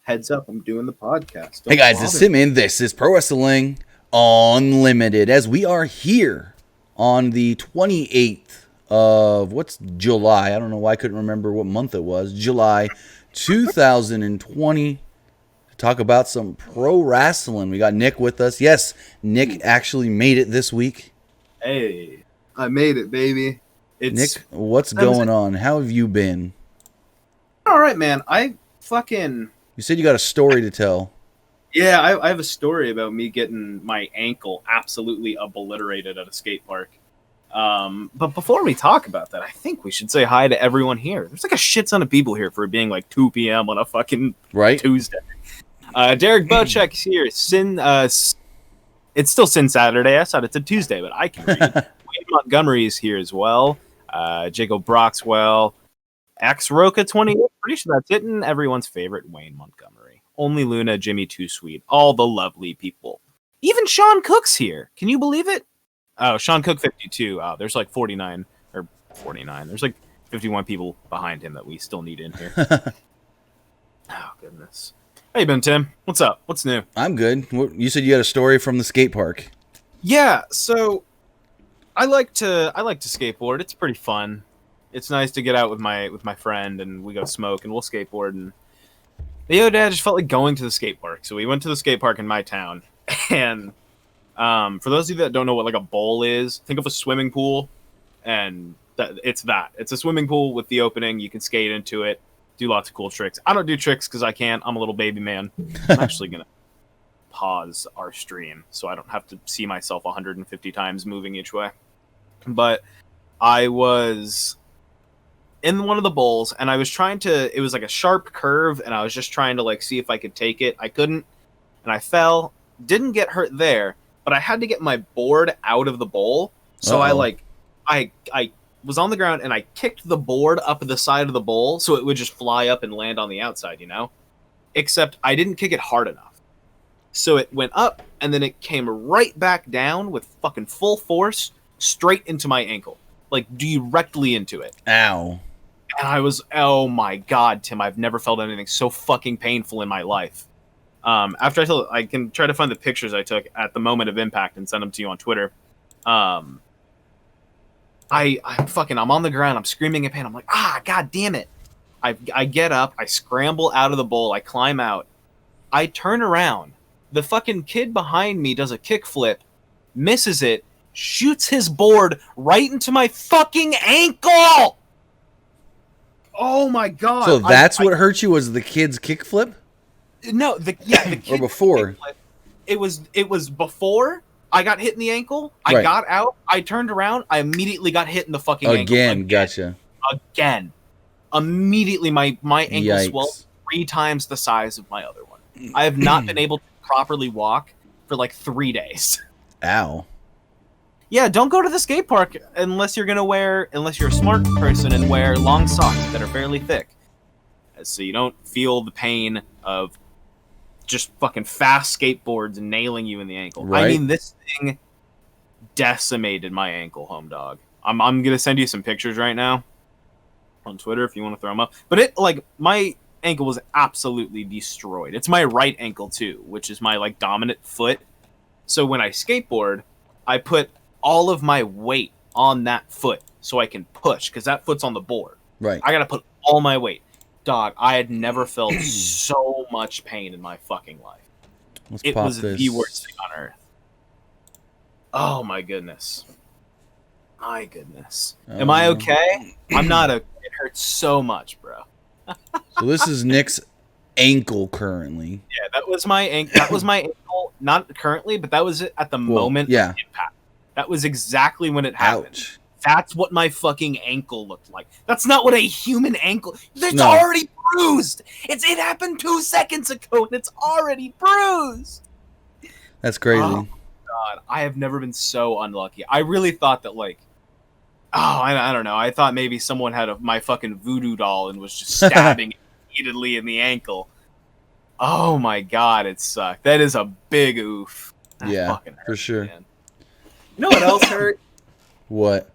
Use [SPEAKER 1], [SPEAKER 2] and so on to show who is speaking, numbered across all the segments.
[SPEAKER 1] Heads up, I'm doing the podcast.
[SPEAKER 2] Hey guys, it's Tim, and this is Pro Wrestling Unlimited. As we are here on the 28th of, what's July? I don't know why I couldn't remember what month it was. July 2020. To talk about some pro wrestling. We got Nick with us. Yes, Nick actually made it this week.
[SPEAKER 1] Hey, I made it, baby.
[SPEAKER 2] Nick, what's going on? How have you been?
[SPEAKER 1] All right, man.
[SPEAKER 2] You said you got a story to tell.
[SPEAKER 1] Yeah, I have a story about me getting my ankle absolutely obliterated at a skate park. But before we talk about that, I think we should say hi to everyone here. There's like a shit ton of people here for it being like 2 p.m. on a fucking Tuesday. Derek Bocek's here. It's still Sin Saturday. I thought it's a Tuesday, but I can read. Wayne Montgomery is here as well. Jacob Broxwell. X-Roca28, pretty sure that's it, and everyone's favorite Wayne Montgomery. Only Luna, Jimmy Too Sweet, all the lovely people. Even Sean Cook's here. Can you believe it? Oh, Sean Cook 52. Oh, there's like 49. There's like 51 people behind him that we still need in here. Oh, goodness. How you been, Tim? What's up? What's new?
[SPEAKER 2] I'm good. You said you had a story from the skate park.
[SPEAKER 1] Yeah, so I like to skateboard. It's pretty fun. It's nice to get out with my friend and we go smoke and we'll skateboard. And the other day I just felt like going to the skate park. So we went to the skate park in my town. And for those of you that don't know what like a bowl is, think of a swimming pool. And it's that. It's a swimming pool with the opening. You can skate into it, do lots of cool tricks. I don't do tricks because I can't. I'm a little baby man. I'm actually going to pause our stream so I don't have to see myself 150 times moving each way. But I was in one of the bowls, and I was it was like a sharp curve, and I was just trying to like see if I could take it. I couldn't, and I fell. Didn't get hurt there, but I had to get my board out of the bowl. So I was on the ground, and I kicked the board up the side of the bowl so it would just fly up and land on the outside, you know? Except I didn't kick it hard enough. So it went up, and then it came right back down with fucking full force straight into my ankle. Like, directly into it.
[SPEAKER 2] Ow.
[SPEAKER 1] And I was, oh my god, Tim, I've never felt anything so fucking painful in my life. After I can try to find the pictures I took at the moment of impact and send them to you on Twitter. I'm on the ground, I'm screaming in pain, I'm like, god damn it. I get up, I scramble out of the bowl, I climb out, I turn around, the fucking kid behind me does a kickflip, misses it, shoots his board right into my fucking ankle! Oh my god!
[SPEAKER 2] So that's what hurt you, was the kid's kickflip?
[SPEAKER 1] No, the kid
[SPEAKER 2] or before.
[SPEAKER 1] It was before I got hit in the ankle. I got out. I turned around. I immediately got hit in the fucking ankle. Again,
[SPEAKER 2] gotcha.
[SPEAKER 1] Again, immediately my ankle
[SPEAKER 2] Yikes.
[SPEAKER 1] swelled 3 times the size of my other one. I have not been able to properly walk for like 3 days.
[SPEAKER 2] Ow.
[SPEAKER 1] Yeah, don't go to the skate park unless you're a smart person and wear long socks that are fairly thick. So you don't feel the pain of just fucking fast skateboards nailing you in the ankle. Right. I mean, this thing decimated my ankle, home dog. I'm going to send you some pictures right now on Twitter if you want to throw them up. But my ankle was absolutely destroyed. It's my right ankle too, which is my like dominant foot. So when I skateboard, I put all of my weight on that foot so I can push because that foot's on the board.
[SPEAKER 2] Right.
[SPEAKER 1] I got to put all my weight. Dog, I had never felt so much pain in my fucking life. It was the worst thing on earth. Oh my goodness. My goodness. Am I okay? I'm not okay. It hurts so much, bro.
[SPEAKER 2] So this is Nick's ankle currently.
[SPEAKER 1] Yeah, that was my ankle. That was my ankle, not currently, but that was it at the moment of impact. That was exactly when it happened. Ouch. That's what my fucking ankle looked like. That's not what a human ankle... It's already bruised! It happened 2 seconds ago, and it's already bruised!
[SPEAKER 2] That's crazy.
[SPEAKER 1] Oh, God. I have never been so unlucky. I really thought that, like... Oh, I don't know. I thought maybe someone had my fucking voodoo doll and was just stabbing it repeatedly in the ankle. Oh, my God. It sucked. That is a big oof. That fucking hurt,
[SPEAKER 2] for sure.
[SPEAKER 1] Man. You know what else hurt?
[SPEAKER 2] What?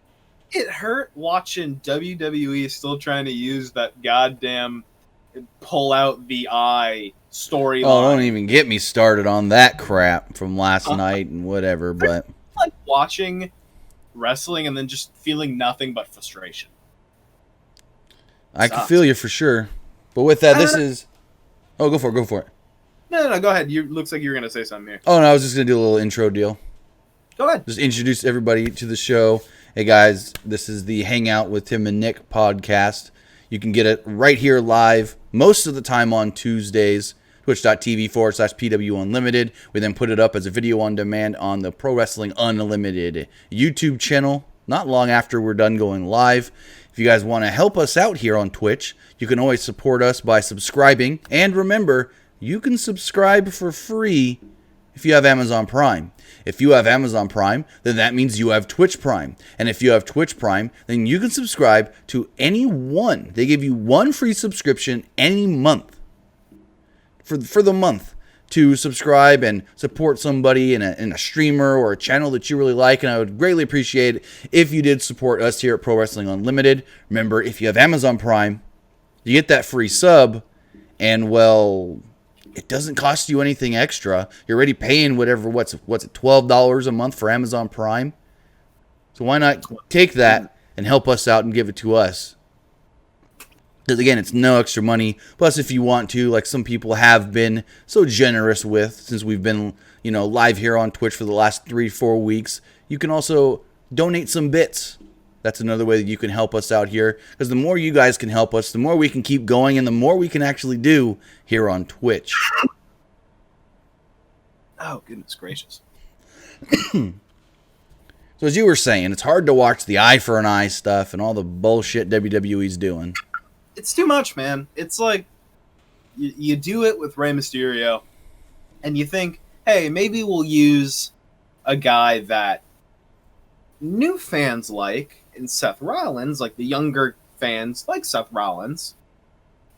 [SPEAKER 1] It hurt watching WWE still trying to use that goddamn pull out the eye storyline.
[SPEAKER 2] Oh, don't even get me started on that crap from last night and whatever. But
[SPEAKER 1] like watching wrestling and then just feeling nothing but frustration.
[SPEAKER 2] I can feel you for sure. But with that, this is. Oh, go for it.
[SPEAKER 1] No, go ahead. Looks like you were gonna say something here.
[SPEAKER 2] Oh no, I was just gonna do a little intro deal.
[SPEAKER 1] Go ahead.
[SPEAKER 2] Just introduce everybody to the show. Hey guys, this is the Hangout with Tim and Nick podcast. You can get it right here live most of the time on Tuesdays. Twitch.tv/PWUnlimited. We then put it up as a video on demand on the Pro Wrestling Unlimited YouTube channel. Not long after we're done going live. If you guys want to help us out here on Twitch, you can always support us by subscribing. And remember, you can subscribe for free if you have Amazon Prime. If you have Amazon Prime, then that means you have Twitch Prime. And if you have Twitch Prime, then you can subscribe to any one. They give you one free subscription any month for the month to subscribe and support somebody in a streamer or a channel that you really like. And I would greatly appreciate it if you did support us here at Pro Wrestling Unlimited. Remember, if you have Amazon Prime, you get that free sub. And, well, it doesn't cost you anything extra. You're already paying what's it, $12 a month for Amazon Prime? So why not take that and help us out and give it to us? Because, again, it's no extra money. Plus, if you want to, like some people have been so generous with, since we've been, live here on Twitch for the last 3-4 weeks, you can also donate some bits. That's another way that you can help us out here. Because the more you guys can help us, the more we can keep going and the more we can actually do here on Twitch.
[SPEAKER 1] Oh, goodness gracious.
[SPEAKER 2] So as you were saying, it's hard to watch the eye for an eye stuff and all the bullshit WWE's doing.
[SPEAKER 1] It's too much, man. It's like you do it with Rey Mysterio and you think, hey, maybe we'll use a guy that new fans like in Seth Rollins, like the younger fans like Seth Rollins,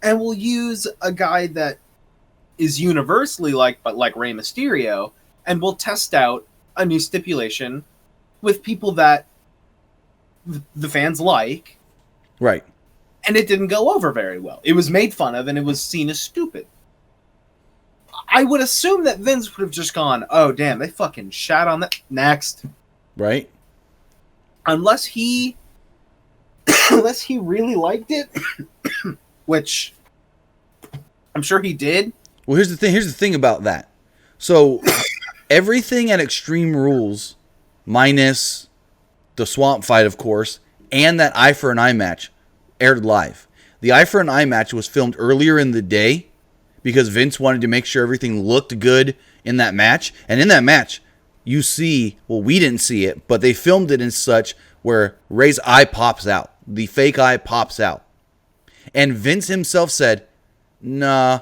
[SPEAKER 1] and we'll use a guy that is universally liked but like Rey Mysterio, and we'll test out a new stipulation with people that the fans like.
[SPEAKER 2] Right.
[SPEAKER 1] And it didn't go over very well. It was made fun of and it was seen as stupid. I would assume that Vince would have just gone, oh damn, they fucking shat on that. Next.
[SPEAKER 2] Right.
[SPEAKER 1] Unless he really liked it, which I'm sure he did.
[SPEAKER 2] Well, here's the thing about that. So everything at Extreme Rules, minus the swamp fight, of course, and that eye for an eye match, aired live. The eye for an eye match was filmed earlier in the day because Vince wanted to make sure everything looked good in that match. And in that match, you see, well, we didn't see it, but they filmed it in such where Ray's eye pops out. The fake eye pops out. And Vince himself said, nah,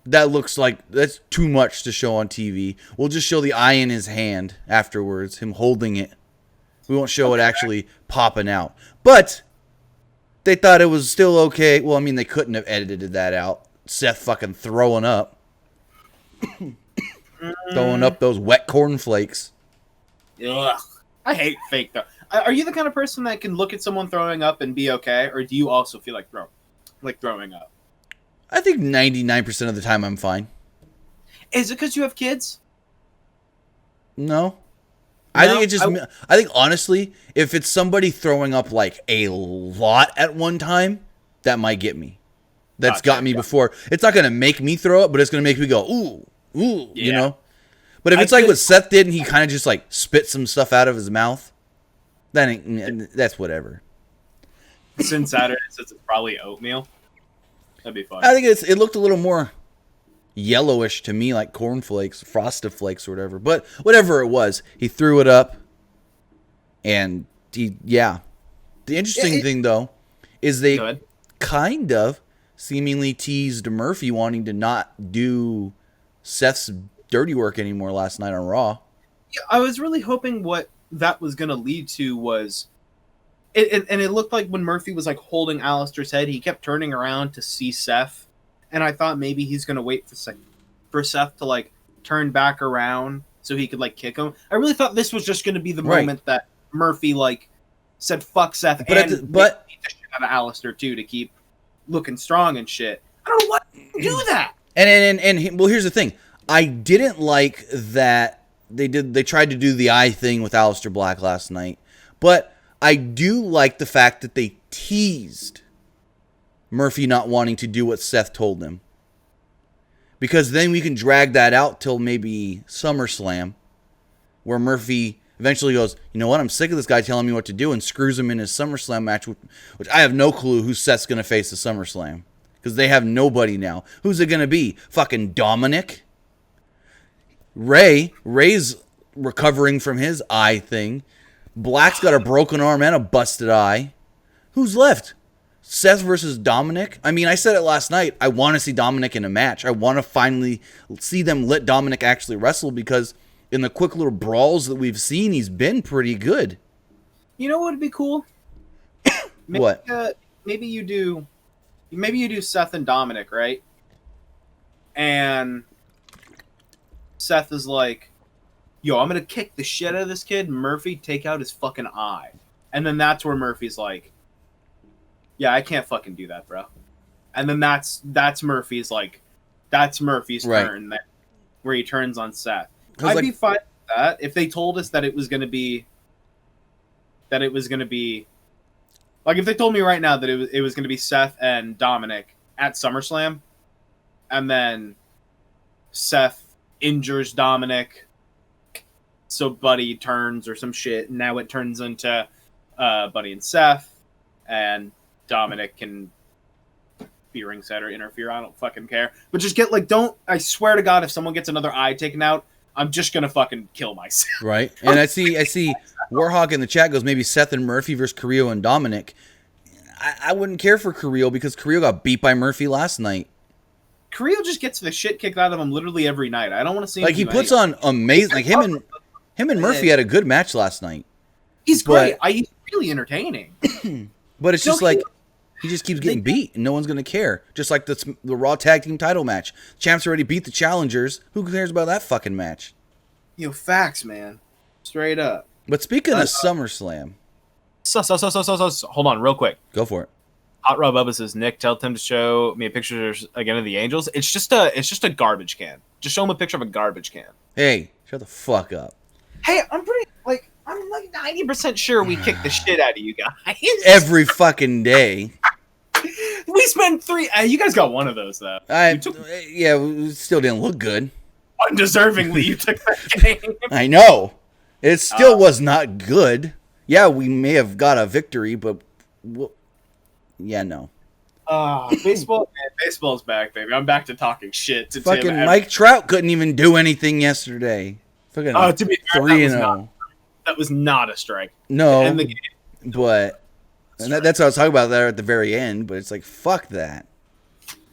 [SPEAKER 2] that looks like that's too much to show on TV. We'll just show the eye in his hand afterwards, him holding it. We won't show it actually popping out. But they thought it was still okay. Well, I mean, they couldn't have edited that out. Seth fucking throwing up. Throwing up those wet cornflakes.
[SPEAKER 1] Ugh. I hate fake though. Are you the kind of person that can look at someone throwing up and be okay, or do you also feel like throwing up?
[SPEAKER 2] I think 99% of the time I'm fine.
[SPEAKER 1] Is it because you have kids?
[SPEAKER 2] No. I think I think honestly, if it's somebody throwing up like a lot at one time, that might get me. That's got me before. It's not going to make me throw up, but it's going to make me go, ooh, you know? But if it's like what Seth did and he kind of just like spit some stuff out of his mouth, that's whatever.
[SPEAKER 1] Since Saturday, since it's probably oatmeal, that'd be fun.
[SPEAKER 2] I think it looked a little more yellowish to me, like cornflakes, Frosted Flakes or whatever. But whatever it was, he threw it up. And The interesting thing, though, is they kind of seemingly teased Murphy wanting to not do Seth's dirty work anymore last night on Raw.
[SPEAKER 1] Yeah, I was really hoping what that was going to lead to was... And it looked like when Murphy was like holding Alistair's head, he kept turning around to see Seth. And I thought maybe he's going to wait for Seth to like turn back around so he could like kick him. I really thought this was just going to be the moment that Murphy like said fuck Seth, but beat the shit out of Alistair too to keep looking strong and shit. I don't know why they do that.
[SPEAKER 2] Well, here's the thing. I didn't like that they tried to do the eye thing with Aleister Black last night, but I do like the fact that they teased Murphy not wanting to do what Seth told him. Because then we can drag that out till maybe SummerSlam, where Murphy eventually goes, you know what, I'm sick of this guy telling me what to do, and screws him in his SummerSlam match, which I have no clue who Seth's going to face at SummerSlam. Because they have nobody now. Who's it going to be? Fucking Dominic? Ray's recovering from his eye thing. Black's got a broken arm and a busted eye. Who's left? Seth versus Dominic? I mean, I said it last night. I want to see Dominic in a match. I want to finally see them let Dominic actually wrestle, because in the quick little brawls that we've seen, he's been pretty good.
[SPEAKER 1] You know what would be cool? Maybe,
[SPEAKER 2] What?
[SPEAKER 1] Maybe you do Seth and Dominic, right? And Seth is like, yo, I'm going to kick the shit out of this kid. Murphy, take out his fucking eye. And then that's where Murphy's like, yeah, I can't fucking do that, bro. And then that's Murphy's like, that's Murphy's
[SPEAKER 2] right.
[SPEAKER 1] turn, where he turns on Seth. I'd be fine with that if they told us that it was going to be, like, if they told me right now that it was going to be Seth and Dominic at SummerSlam, and then Seth injures Dominic, so Buddy turns or some shit, and now it turns into Buddy and Seth, and Dominic can be ringside or interfere. I don't fucking care. But just get, like, I swear to God, if someone gets another eye taken out, I'm just going to fucking kill myself.
[SPEAKER 2] Right. And I see Warhawk in the chat goes, maybe Seth and Murphy versus Carrillo and Dominic. I wouldn't care for Carrillo, because Carrillo got beat by Murphy last night.
[SPEAKER 1] Carrillo just gets the shit kicked out of him literally every night. I don't want to see him
[SPEAKER 2] like, he puts on amazing, like, him and Murphy had a good match last night.
[SPEAKER 1] He's great. He's really entertaining.
[SPEAKER 2] But it's just like, he just keeps getting beat, and no one's going to care. Just like the Raw Tag Team title match. Champs already beat the challengers. Who cares about that fucking match?
[SPEAKER 1] Facts, man. Straight up.
[SPEAKER 2] But speaking of SummerSlam.
[SPEAKER 1] Hold on, real quick.
[SPEAKER 2] Go for it.
[SPEAKER 1] Hot Rod Bubba says, Nick, tell Tim to show me a picture again of the Angels. It's just a garbage can. Just show him a picture of a garbage can.
[SPEAKER 2] Hey, shut the fuck up.
[SPEAKER 1] Hey, I'm like 90% sure we kicked the shit out of you guys.
[SPEAKER 2] Every fucking day.
[SPEAKER 1] We spent 3... you guys got one of those, though.
[SPEAKER 2] Yeah, we still didn't look good.
[SPEAKER 1] Undeservingly, you took that game.
[SPEAKER 2] I know. It still was not good. Yeah, we may have got a victory, but... yeah, no.
[SPEAKER 1] Baseball's back, baby. I'm back to talking shit to
[SPEAKER 2] fucking
[SPEAKER 1] Tim.
[SPEAKER 2] Mike Trout couldn't even do anything yesterday. Fucking
[SPEAKER 1] to be fair, 3-0. That was not a strike.
[SPEAKER 2] No,
[SPEAKER 1] to end the game.
[SPEAKER 2] But... and that's what I was talking about there at the very end, but it's like, fuck that.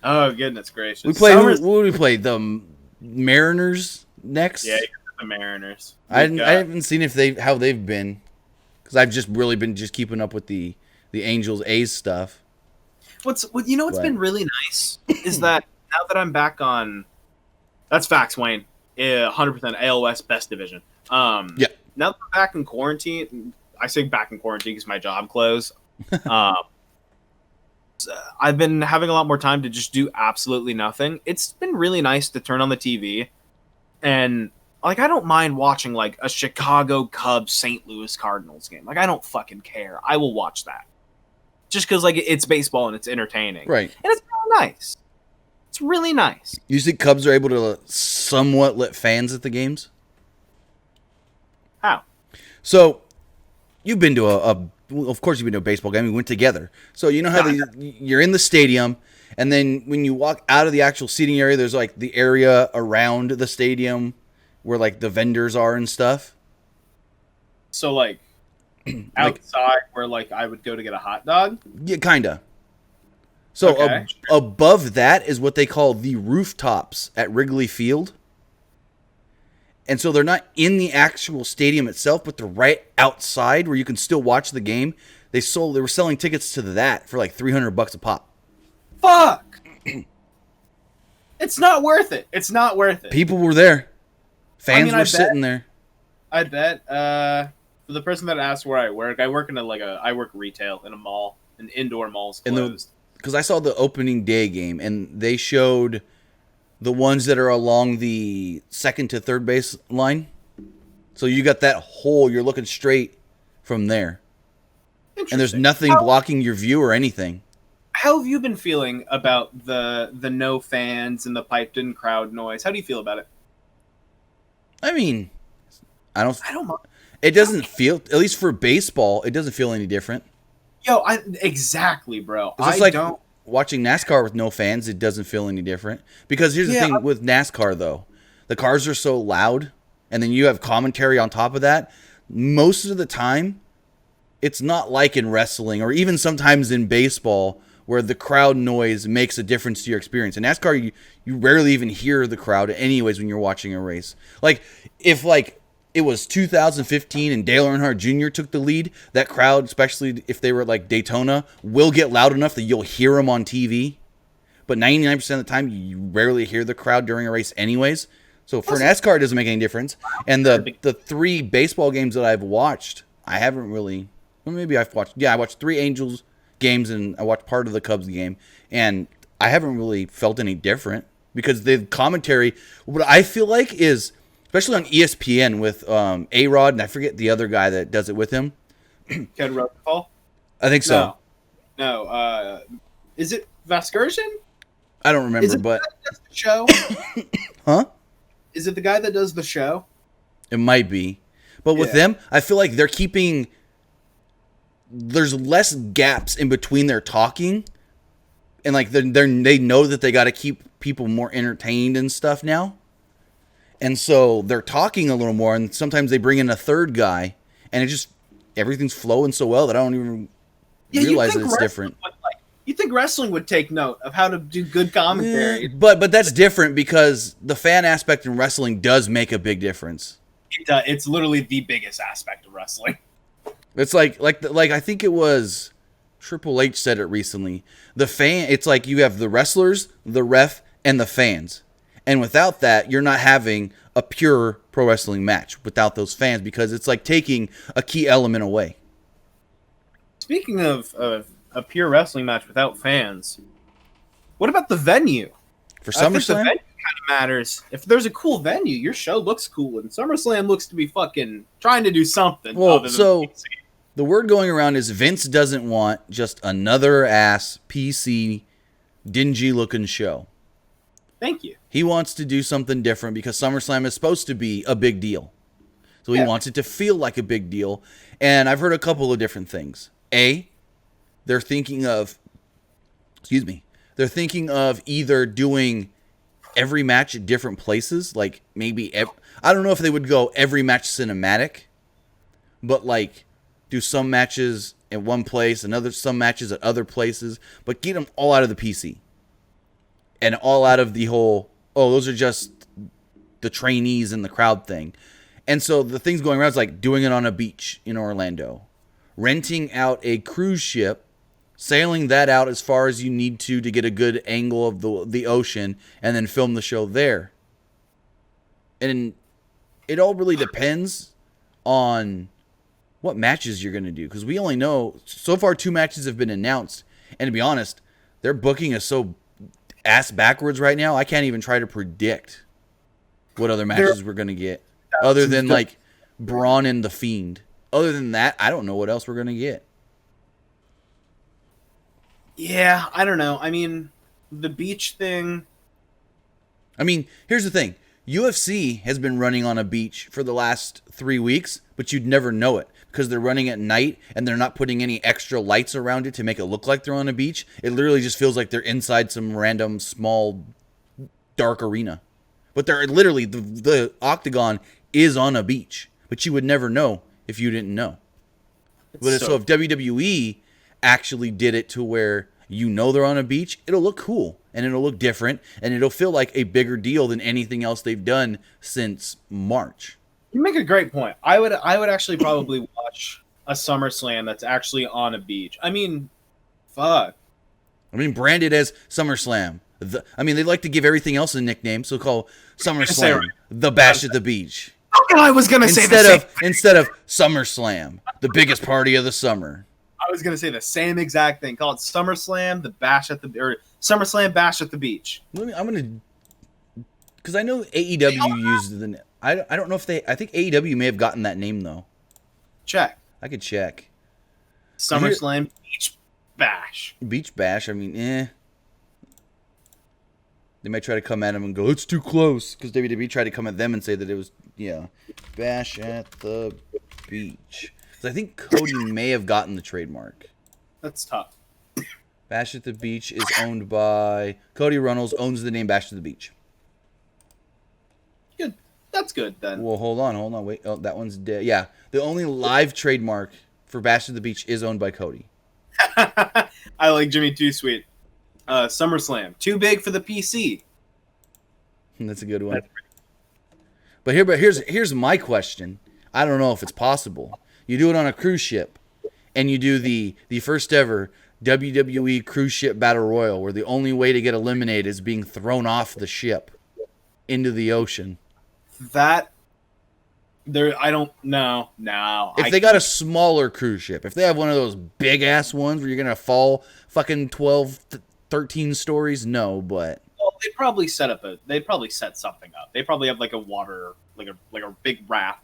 [SPEAKER 1] Oh, goodness gracious.
[SPEAKER 2] We play, who did we play? The Mariners next?
[SPEAKER 1] Yeah, the Mariners.
[SPEAKER 2] I haven't seen how they've been, because I've just really been just keeping up with the Angels A's stuff.
[SPEAKER 1] What's been really nice is that now that I'm back on, that's facts, Wayne. 100% AL West best division. Yeah. Now that I'm back in quarantine, I say back in quarantine because my job closed. I've been having a lot more time to just do absolutely nothing. It's been really nice to turn on the TV, and like, I don't mind watching like a Chicago Cubs St. Louis Cardinals game. Like, I don't fucking care. I will watch that just because like it's baseball and it's entertaining,
[SPEAKER 2] right?
[SPEAKER 1] And it's really nice. It's really nice.
[SPEAKER 2] You think Cubs are able to somewhat let fans at the games?
[SPEAKER 1] How?
[SPEAKER 2] So, you've been to of course you've been to a baseball game. We went together. So, you know how you're in the stadium, and then when you walk out of the actual seating area, there's like the area around the stadium where like the vendors are and stuff.
[SPEAKER 1] So, like, outside where like I would go to get a hot dog?
[SPEAKER 2] Yeah, kind of. So,
[SPEAKER 1] okay.
[SPEAKER 2] Above that is what they call the rooftops at Wrigley Field. And so they're not in the actual stadium itself, but they're right outside where you can still watch the game. They were selling tickets to that for like $300 a pop.
[SPEAKER 1] Fuck! It's not worth it. It's not worth it.
[SPEAKER 2] People were there. Fans were sitting there.
[SPEAKER 1] I bet. For the person that asked where I work in I work retail in a mall, an indoor mall's closed.
[SPEAKER 2] because I saw the opening day game, and they showed the ones that are along the second to third base line. So you got that hole. You're looking straight from there. And there's nothing blocking your view or anything.
[SPEAKER 1] How have you been feeling about the no fans and the piped-in crowd noise? How do you feel about it?
[SPEAKER 2] I mean, I don't
[SPEAKER 1] mind.
[SPEAKER 2] It doesn't feel, at least for baseball, it doesn't feel any different.
[SPEAKER 1] Yo, exactly, bro.
[SPEAKER 2] It's just like watching NASCAR with no fans, it doesn't feel any different. Because here's the thing with NASCAR, though. The cars are so loud, and then you have commentary on top of that. Most of the time, it's not like in wrestling or even sometimes in baseball where the crowd noise makes a difference to your experience. In NASCAR, you rarely even hear the crowd anyways when you're watching a race. Like, if it was 2015 and Dale Earnhardt Jr. took the lead, that crowd, especially if they were like Daytona, will get loud enough that you'll hear them on TV. But 99% of the time, you rarely hear the crowd during a race anyways. So for NASCAR, it doesn't make any difference. And the 3 baseball games that I've watched, I haven't really... Well, maybe I've watched... Yeah, I watched 3 Angels games, and I watched part of the Cubs game. And I haven't really felt any different. Because the commentary... What I feel like is... Especially on ESPN with A-Rod, and I forget the other guy that does it with him.
[SPEAKER 1] Ken Rosenthal?
[SPEAKER 2] I think so.
[SPEAKER 1] No. Is it Vasgersian?
[SPEAKER 2] I don't remember, but...
[SPEAKER 1] Is it the guy that does the show?
[SPEAKER 2] Huh?
[SPEAKER 1] Is it the guy that does the show?
[SPEAKER 2] It might be. But with them, I feel like they're keeping... There's less gaps in between their talking. And like they know that they got to keep people more entertained and stuff now. And so they're talking a little more, and sometimes they bring in a third guy, and it just, everything's flowing so well that I don't even realize that it's different.
[SPEAKER 1] You think wrestling would take note of how to do good commentary?
[SPEAKER 2] But that's different because the fan aspect in wrestling does make a big difference.
[SPEAKER 1] It's literally the biggest aspect of wrestling.
[SPEAKER 2] It's like I think it was Triple H said it recently. It's like you have the wrestlers, the ref, and the fans. And without that, you're not having a pure pro wrestling match without those fans because it's like taking a key element away.
[SPEAKER 1] Speaking of a pure wrestling match without fans, what about the venue?
[SPEAKER 2] For SummerSlam? I think the venue
[SPEAKER 1] kind of matters. If there's a cool venue, your show looks cool, and SummerSlam looks to be fucking trying to do something.
[SPEAKER 2] Well, so the word going around is Vince doesn't want just another ass PC dingy looking show.
[SPEAKER 1] Thank you.
[SPEAKER 2] He wants to do something different because SummerSlam is supposed to be a big deal. So he wants it to feel like a big deal. And I've heard a couple of different things. They're thinking of either doing every match at different places. Like maybe, I don't know if they would go every match cinematic, but like do some matches at one place, some matches at other places, but get them all out of the PC. And all out of the whole, those are just the trainees and the crowd thing. And so the things going around is like doing it on a beach in Orlando. Renting out a cruise ship, sailing that out as far as you need to get a good angle of the ocean, and then film the show there. And it all really depends on what matches you're going to do. Because we only know, so far 2 matches have been announced. And to be honest, their booking is so ass backwards right now, I can't even try to predict what other matches we're going to get. Other than like Braun and The Fiend. Other than that, I don't know what else we're going to get.
[SPEAKER 1] Yeah, I don't know. I mean, the beach thing.
[SPEAKER 2] I mean, here's the thing. UFC has been running on a beach for the last 3 weeks, but you'd never know it because they're running at night and they're not putting any extra lights around it to make it look like they're on a beach. It literally just feels like they're inside some random small dark arena. But they're literally, the octagon is on a beach, but you would never know if you didn't know. So if WWE actually did it to where you know they're on a beach, it'll look cool and it'll look different and it'll feel like a bigger deal than anything else they've done since March.
[SPEAKER 1] You make a great point. I would actually probably watch a SummerSlam that's actually on a beach. I mean, fuck.
[SPEAKER 2] I mean, branded as SummerSlam. They like to give everything else a nickname, so call SummerSlam the Bash at the Beach.
[SPEAKER 1] Okay, I was gonna say
[SPEAKER 2] instead of SummerSlam, the biggest party of the summer.
[SPEAKER 1] I was gonna say the same exact thing. Call it SummerSlam, SummerSlam Bash at the Beach.
[SPEAKER 2] I'm gonna, because I know AEW used the. I don't know if they. I think AEW may have gotten that name though.
[SPEAKER 1] Check.
[SPEAKER 2] I could check.
[SPEAKER 1] SummerSlam Beach Bash.
[SPEAKER 2] Beach Bash. I mean, They might try to come at him and go, it's too close. Because WWE tried to come at them and say that it was, Bash at the Beach. So I think Cody may have gotten the trademark.
[SPEAKER 1] That's tough.
[SPEAKER 2] Bash at the Beach is owned by... Cody Runnels owns the name Bash at the Beach.
[SPEAKER 1] Good. That's good, then.
[SPEAKER 2] Well, hold on. Wait. Oh, that one's dead. Yeah. The only live trademark for Bash at the Beach is owned by Cody.
[SPEAKER 1] I like Jimmy Too Sweet. SummerSlam. Too big for the PC.
[SPEAKER 2] That's a good one. But here's my question. I don't know if it's possible. You do it on a cruise ship, and you do the first ever WWE cruise ship battle royal, where the only way to get eliminated is being thrown off the ship into the ocean.
[SPEAKER 1] I don't know. No.
[SPEAKER 2] If they got a smaller cruise ship, if they have one of those big ass ones where you're gonna fall fucking 12, 13 stories, no. But
[SPEAKER 1] they'd probably set something up. They probably have like a water, like a big raft,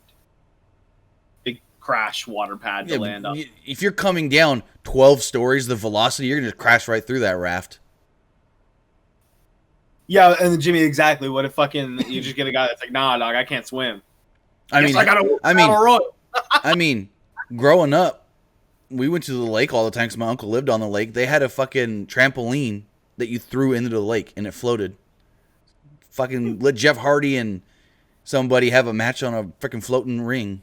[SPEAKER 1] big crash water pad to land on.
[SPEAKER 2] If you're coming down 12 stories, the velocity, you're gonna just crash right through that raft.
[SPEAKER 1] Yeah, and then Jimmy, exactly. What if fucking you just get a guy that's like, nah, dog, I can't swim. I
[SPEAKER 2] mean, growing up, we went to the lake all the time because my uncle lived on the lake. They had a fucking trampoline that you threw into the lake and it floated. Fucking let Jeff Hardy and somebody have a match on a freaking floating ring.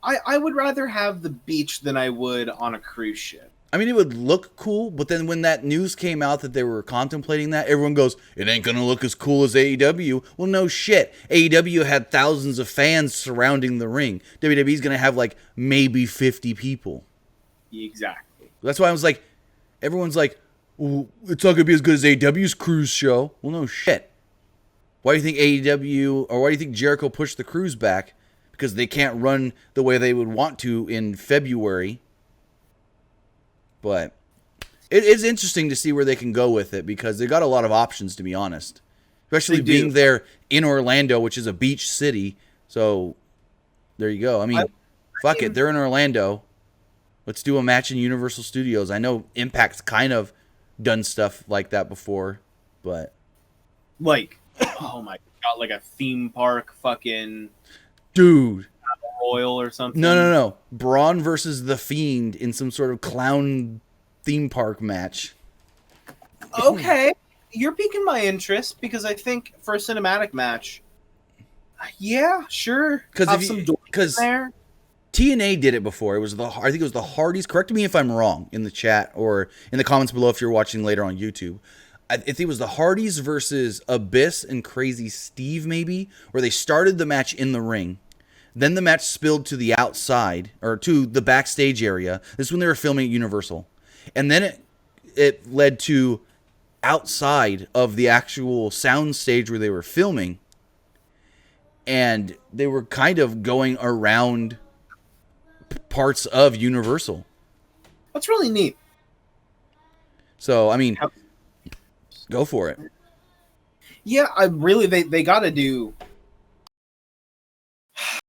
[SPEAKER 1] I would rather have the beach than I would on a cruise ship.
[SPEAKER 2] I mean, it would look cool, but then when that news came out that they were contemplating that, everyone goes, it ain't going to look as cool as AEW. Well, no shit. AEW had thousands of fans surrounding the ring. WWE's going to have like maybe 50 people.
[SPEAKER 1] Exactly.
[SPEAKER 2] That's why I was like, everyone's like, well, it's not going to be as good as AEW's cruise show. Well, no shit. Why do you think AEW, or why do you think Jericho pushed the cruise back? Because they can't run the way they would want to in February. But it is interesting to see where they can go with it because they got a lot of options, to be honest. Especially being there in Orlando, which is a beach city. So there you go. I mean, fuck it. They're in Orlando. Let's do a match in Universal Studios. I know Impact's kind of done stuff like that before, but
[SPEAKER 1] like, oh my god, like a theme park fucking
[SPEAKER 2] dude.
[SPEAKER 1] Royal or something.
[SPEAKER 2] No. Braun versus The Fiend in some sort of clown theme park match.
[SPEAKER 1] Okay. You're piquing my interest because I think for a cinematic match, yeah, sure.
[SPEAKER 2] Because
[SPEAKER 1] there.
[SPEAKER 2] TNA did it before. I think it was the Hardys. Correct me if I'm wrong in the chat or in the comments below if you're watching later on YouTube. I think it was the Hardys versus Abyss and Crazy Steve, maybe, where they started the match in the ring. Then the match spilled to the outside, or to the backstage area. This is when they were filming at Universal. And then it led to outside of the actual sound stage where they were filming. And they were kind of going around parts of Universal.
[SPEAKER 1] That's really neat.
[SPEAKER 2] So, I mean, go for it.
[SPEAKER 1] Yeah, they got to do...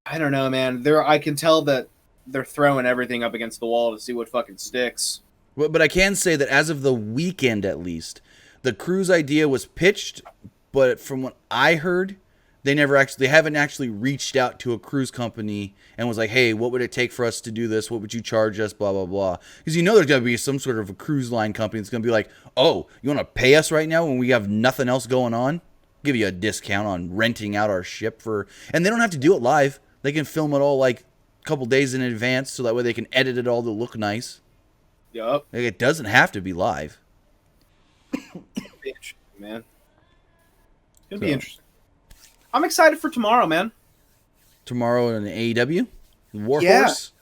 [SPEAKER 1] I don't know, man. I can tell that they're throwing everything up against the wall to see what fucking sticks.
[SPEAKER 2] But I can say that as of the weekend, at least, the cruise idea was pitched, but from what I heard, they haven't actually reached out to a cruise company and was like, hey, what would it take for us to do this? What would you charge us? Blah, blah, blah. Because you know there's going to be some sort of a cruise line company that's going to be like, oh, you want to pay us right now when we have nothing else going on? Give you a discount on renting out our ship for... And they don't have to do it live. They can film it all like a couple days in advance so that way they can edit it all to look nice.
[SPEAKER 1] Yup.
[SPEAKER 2] Like, it doesn't have to be live.
[SPEAKER 1] Interesting, man. It's going to be interesting. I'm excited for tomorrow, man.
[SPEAKER 2] Tomorrow in AEW? Warhorse?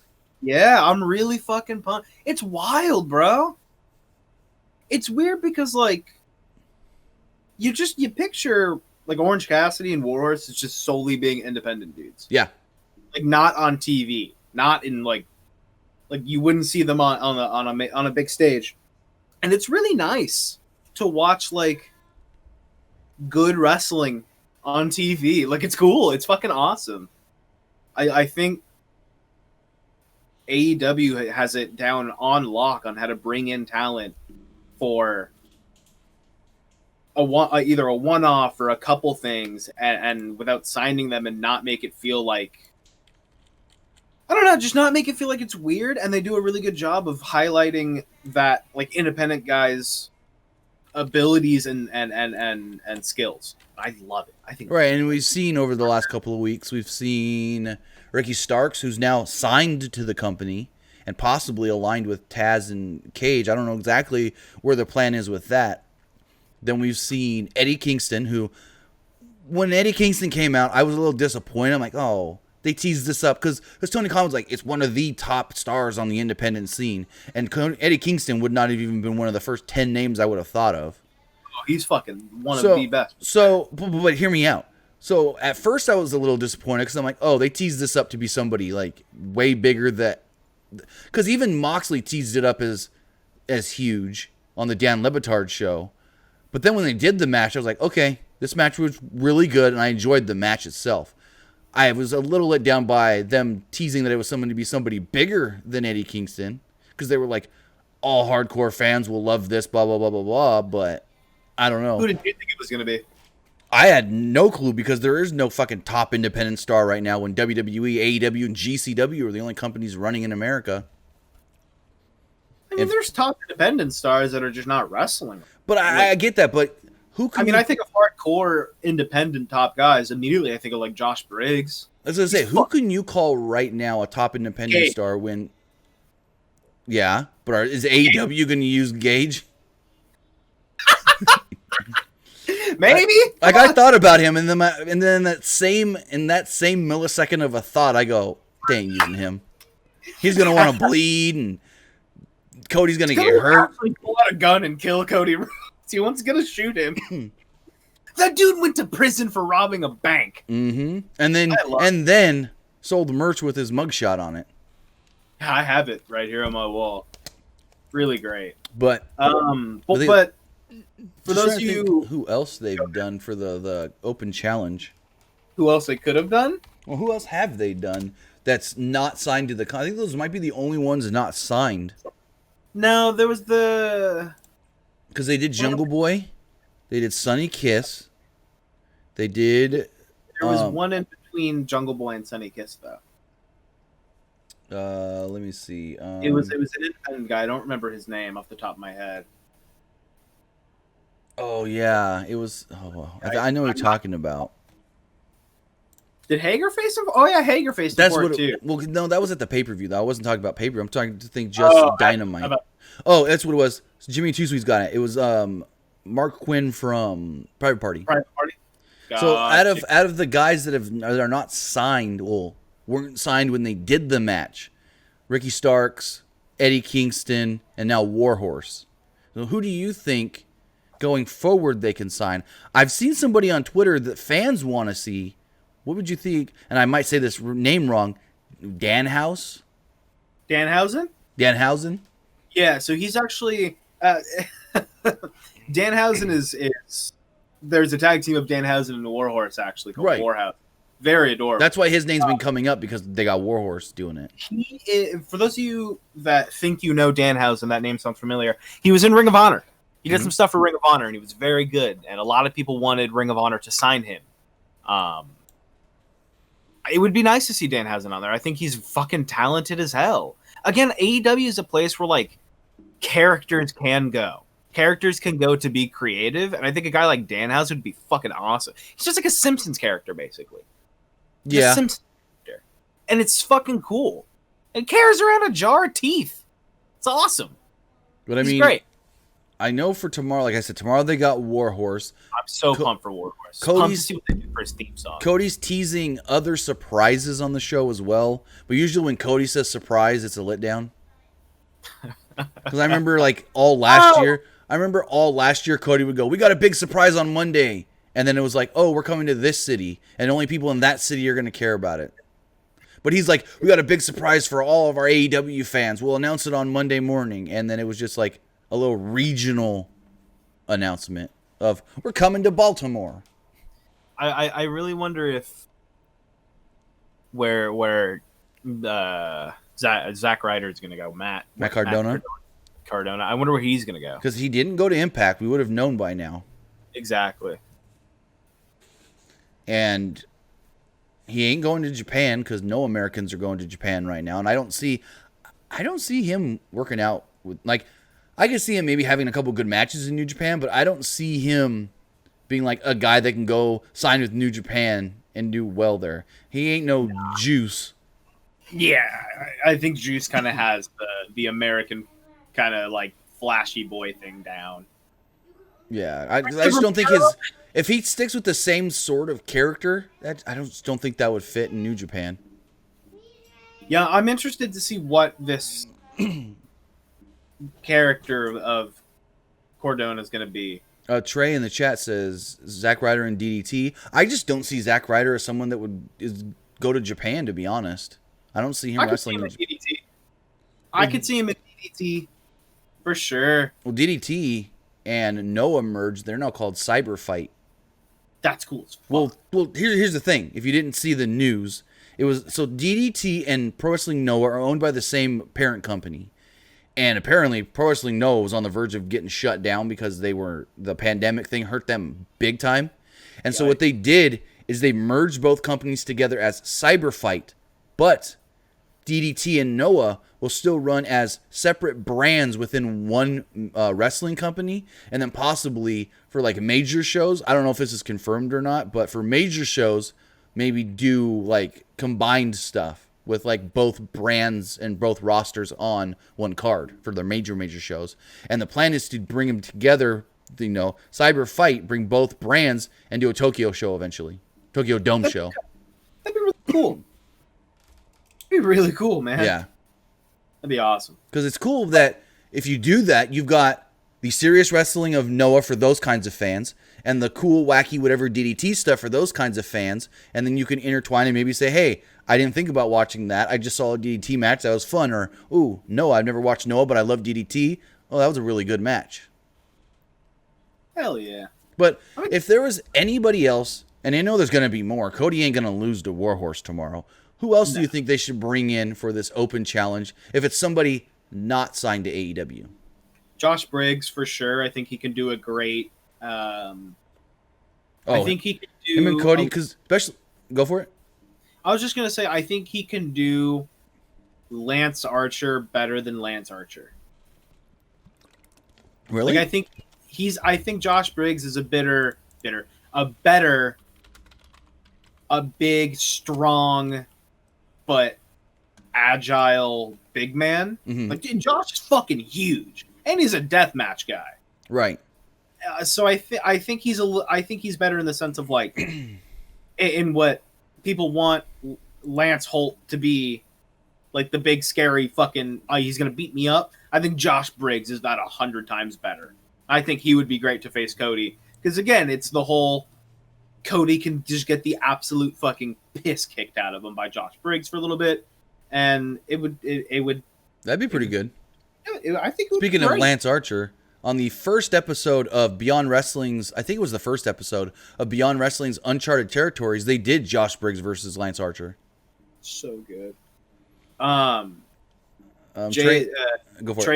[SPEAKER 1] Yeah, I'm really fucking pumped. It's wild, bro. It's weird because, like, you picture, like, Orange Cassidy and Warhorse is just solely being independent dudes.
[SPEAKER 2] Yeah.
[SPEAKER 1] Like, not on TV. Not in, like Like you wouldn't see them on a big stage, and it's really nice to watch like good wrestling on TV. Like it's cool. It's fucking awesome. I think AEW has it down on lock on how to bring in talent for either a one-off or a couple things, and without signing them and not make it feel like, I don't know, just not make it feel like it's weird. And they do a really good job of highlighting that like independent guys' abilities and skills. I love it. I think
[SPEAKER 2] Right, and we've seen over the last couple of weeks, we've seen Ricky Starks, who's now signed to the company and possibly aligned with Taz and Cage. I don't know exactly where the plan is with that. Then we've seen Eddie Kingston, who, when Eddie Kingston came out, I was a little disappointed. I'm like, oh, they teased this up. Because Tony Khan was like, it's one of the top stars on the independent scene. And Eddie Kingston would not have even been one of the first 10 names I would have thought of.
[SPEAKER 1] Oh, he's fucking one of the best.
[SPEAKER 2] So, but hear me out. So, at first I was a little disappointed because I'm like, oh, they teased this up to be somebody like way bigger that... Because even Moxley teased it up as huge on the Dan Le Batard show. But then when they did the match, I was like, okay, this match was really good, and I enjoyed the match itself. I was a little let down by them teasing that it was someone to be somebody bigger than Eddie Kingston, because they were like, all hardcore fans will love this, blah, blah, blah, blah, blah, but I don't know.
[SPEAKER 1] Who did you think it was going to be?
[SPEAKER 2] I had no clue, because there is no fucking top independent star right now when WWE, AEW, and GCW are the only companies running in America.
[SPEAKER 1] I mean, there's top independent stars that are just not wrestling.
[SPEAKER 2] But I get that, but who can...
[SPEAKER 1] I mean, I think of hardcore independent top guys. Immediately, I think of, like, Josh Briggs.
[SPEAKER 2] I was going to say, who can you call right now a top independent star when... Yeah, but is AEW going to use Gage?
[SPEAKER 1] Maybe?
[SPEAKER 2] I thought about him, and then in that same millisecond of a thought, I go, they ain't using him. He's going to want to bleed, and Cody's going to get hurt.
[SPEAKER 1] Pull out a gun and kill Cody Rhodes. He wants to shoot him. That dude went to prison for robbing a bank.
[SPEAKER 2] Mm-hmm. And then sold merch with his mugshot on it.
[SPEAKER 1] I have it right here on my wall. Really great.
[SPEAKER 2] But
[SPEAKER 1] for those of you,
[SPEAKER 2] who else they've done for the open challenge?
[SPEAKER 1] Who else they could have done?
[SPEAKER 2] Well, who else have they done that's not signed to the? I think those might be the only ones not signed.
[SPEAKER 1] No, there was the...
[SPEAKER 2] Because they did Jungle Boy, they did Sunny Kiss, they did...
[SPEAKER 1] There was one in between Jungle Boy and Sunny Kiss, though.
[SPEAKER 2] Let me see.
[SPEAKER 1] It was an independent guy. I don't remember his name off the top of my head.
[SPEAKER 2] Oh, yeah. It was... Oh, I know what you're talking about.
[SPEAKER 1] Did Hager face him? Oh, yeah, Hager faced him for it, too.
[SPEAKER 2] Well, no, that was at the pay-per-view, though. I wasn't talking about pay-per-view. I'm talking to think just Dynamite. Oh, that's what it was. Jimmy Two Sweet's got it. It was Mark Quinn from Private Party.
[SPEAKER 1] Private Party.
[SPEAKER 2] So out of the guys that are not signed, well, weren't signed when they did the match, Ricky Starks, Eddie Kingston, and now Warhorse. So who do you think going forward they can sign? I've seen somebody on Twitter that fans want to see. What would you think? And I might say this name wrong. Danhausen? Danhausen?
[SPEAKER 1] Yeah, so he's actually... Danhausen is... There's a tag team of Danhausen and Warhorse, actually, called Warhouse. Very adorable.
[SPEAKER 2] That's why his name's been coming up, because they got Warhorse doing it.
[SPEAKER 1] For those of you that think you know Danhausen, that name sounds familiar, he was in Ring of Honor. He did some stuff for Ring of Honor, and he was very good. And a lot of people wanted Ring of Honor to sign him. It would be nice to see Danhausen on there. I think he's fucking talented as hell. Again, AEW is a place where, like, characters can go. Characters can go to be creative, and I think a guy like Danhausen would be fucking awesome. He's just like a Simpsons character, basically.
[SPEAKER 2] Yeah.
[SPEAKER 1] Simpsons character. And it's fucking cool. And carries around a jar of teeth. It's awesome.
[SPEAKER 2] But I mean,
[SPEAKER 1] great.
[SPEAKER 2] I know for tomorrow, like I said, tomorrow they got Warhorse.
[SPEAKER 1] I'm so pumped for Warhorse. Pumped to see what they do for his theme song.
[SPEAKER 2] Cody's teasing other surprises on the show as well. But usually when Cody says surprise, it's a letdown. Because I remember all last year, Cody would go, "We got a big surprise on Monday." And then it was like, "Oh, we're coming to this city. And only people in that city are going to care about it." But he's like, we got a big surprise for all of our AEW fans. We'll announce it on Monday morning. And then it was just like a little regional announcement of, we're coming to Baltimore.
[SPEAKER 1] I really wonder if where Zack Ryder is going to go. Matt
[SPEAKER 2] Cardona?
[SPEAKER 1] Cardona. I wonder where he's going to go.
[SPEAKER 2] Because he didn't go to Impact. We would have known by now.
[SPEAKER 1] Exactly.
[SPEAKER 2] And he ain't going to Japan because no Americans are going to Japan right now. And I don't see him working out with, like, I could see him maybe having a couple good matches in New Japan, but I don't see him being like a guy that can go sign with New Japan and do well there. He ain't no Juice.
[SPEAKER 1] Yeah, I think Juice kind of has the American kind of like flashy boy thing down.
[SPEAKER 2] Yeah, I just don't think if he sticks with the same sort of character, I don't think that would fit in New Japan.
[SPEAKER 1] Yeah, I'm interested to see what this character of Cardona is going to be.
[SPEAKER 2] Trey in the chat says Zack Ryder and DDT. I just don't see Zack Ryder as someone that would go to Japan, to be honest. I don't see him wrestling in
[SPEAKER 1] DDT. I could see him in DDT for sure.
[SPEAKER 2] Well, DDT and Noah merged. They're now called Cyber Fight.
[SPEAKER 1] That's cool as fuck.
[SPEAKER 2] Well, here's the thing. If you didn't see the news, it was so DDT and Pro Wrestling Noah are owned by the same parent company. And apparently, Pro Wrestling Noah was on the verge of getting shut down because the pandemic thing hurt them big time. And so what they did is they merged both companies together as Cyber Fight. But DDT and Noah will still run as separate brands within one wrestling company. And then possibly for like major shows, I don't know if this is confirmed or not, but for major shows, maybe do like combined stuff with like both brands and both rosters on one card for their major shows. And the plan is to bring them together, Cyber Fight, bring both brands and do a Tokyo show eventually. Tokyo Dome show.
[SPEAKER 1] That'd be really cool. That'd be really cool, man.
[SPEAKER 2] Yeah.
[SPEAKER 1] That'd be awesome.
[SPEAKER 2] Because it's cool that if you do that, you've got the serious wrestling of Noah for those kinds of fans, and the cool, wacky, whatever DDT stuff for those kinds of fans, and then you can intertwine and maybe say, hey, I didn't think about watching that. I just saw a DDT match. That was fun. Or, ooh, no, I've never watched Noah, but I love DDT. Oh, that was a really good match.
[SPEAKER 1] Hell yeah.
[SPEAKER 2] But if there was anybody else, and I know there's going to be more, Cody ain't going to lose to Warhorse tomorrow. Who else do you think they should bring in for this open challenge if it's somebody not signed to AEW?
[SPEAKER 1] Josh Briggs, for sure. I think he can do a great... I think he could do...
[SPEAKER 2] Him and Cody, because especially... Go for it.
[SPEAKER 1] I was just going to say, I think he can do Lance Archer better than Lance Archer.
[SPEAKER 2] Really?
[SPEAKER 1] Like, I think Josh Briggs is a big, strong, but agile big man.
[SPEAKER 2] Mm-hmm.
[SPEAKER 1] Like, dude, Josh is fucking huge, and he's a deathmatch guy.
[SPEAKER 2] Right.
[SPEAKER 1] So I think he's better in the sense of like in what people want Lance Holt to be, like the big scary fucking he's gonna beat me up. I think Josh Briggs is about 100 times better. I think he would be great to face Cody because again, it's the whole Cody can just get the absolute fucking piss kicked out of him by Josh Briggs for a little bit, and it would
[SPEAKER 2] that'd be pretty good.
[SPEAKER 1] I think.
[SPEAKER 2] Speaking of Lance Archer. On the first episode of Beyond Wrestling's, I think it was the first episode of Beyond Wrestling's Uncharted Territories, they did Josh Briggs versus Lance Archer.
[SPEAKER 1] So good. Trey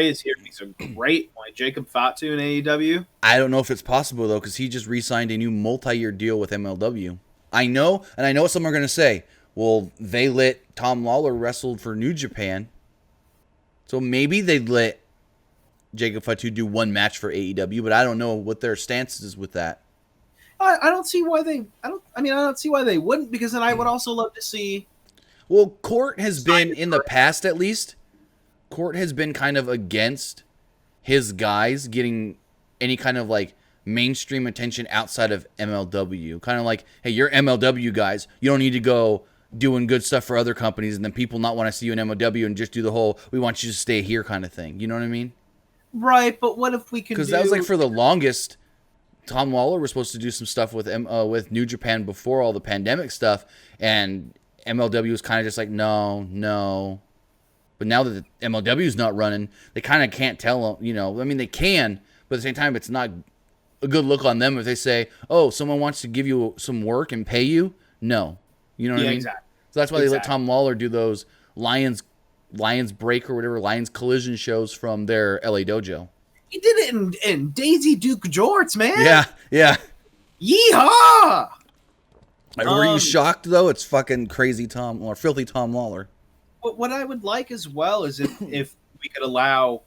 [SPEAKER 1] is here. He's a great point. Jacob Fatu in AEW.
[SPEAKER 2] I don't know if it's possible, though, because he just re-signed a new multi-year deal with MLW. I know, and I know what some are going to say. Well, they let Tom Lawler wrestle for New Japan. So maybe they let Jacob Fatu do one match for AEW, but I don't know what their stance is with that.
[SPEAKER 1] I don't see why they. I don't see why they wouldn't, because then I would also love to see.
[SPEAKER 2] Well, Court has been in the past, at least. Court has been kind of against his guys getting any kind of like mainstream attention outside of MLW. Kind of like, hey, you're MLW guys. You don't need to go doing good stuff for other companies, and then people not want to see you in MLW and just do the whole "we want you to stay here" kind of thing. You know what I mean?
[SPEAKER 1] Right, but what if we can?
[SPEAKER 2] Because that was like for the longest, Tom Lawler was supposed to do some stuff with New Japan before all the pandemic stuff, and MLW was kind of just like, no. But now that the MLW is not running, they kind of can't tell them, I mean, they can, but at the same time, it's not a good look on them if they say, oh, someone wants to give you some work and pay you. No. You know what I mean?
[SPEAKER 1] Exactly.
[SPEAKER 2] So that's why they let Tom Lawler do those Lions Break or whatever, Lions Collision shows from their LA dojo.
[SPEAKER 1] He did it in Daisy Duke Jorts, man.
[SPEAKER 2] Yeah.
[SPEAKER 1] Yeehaw!
[SPEAKER 2] Were you shocked, though? It's fucking crazy filthy Tom Lawler.
[SPEAKER 1] What I would like as well is if we could allow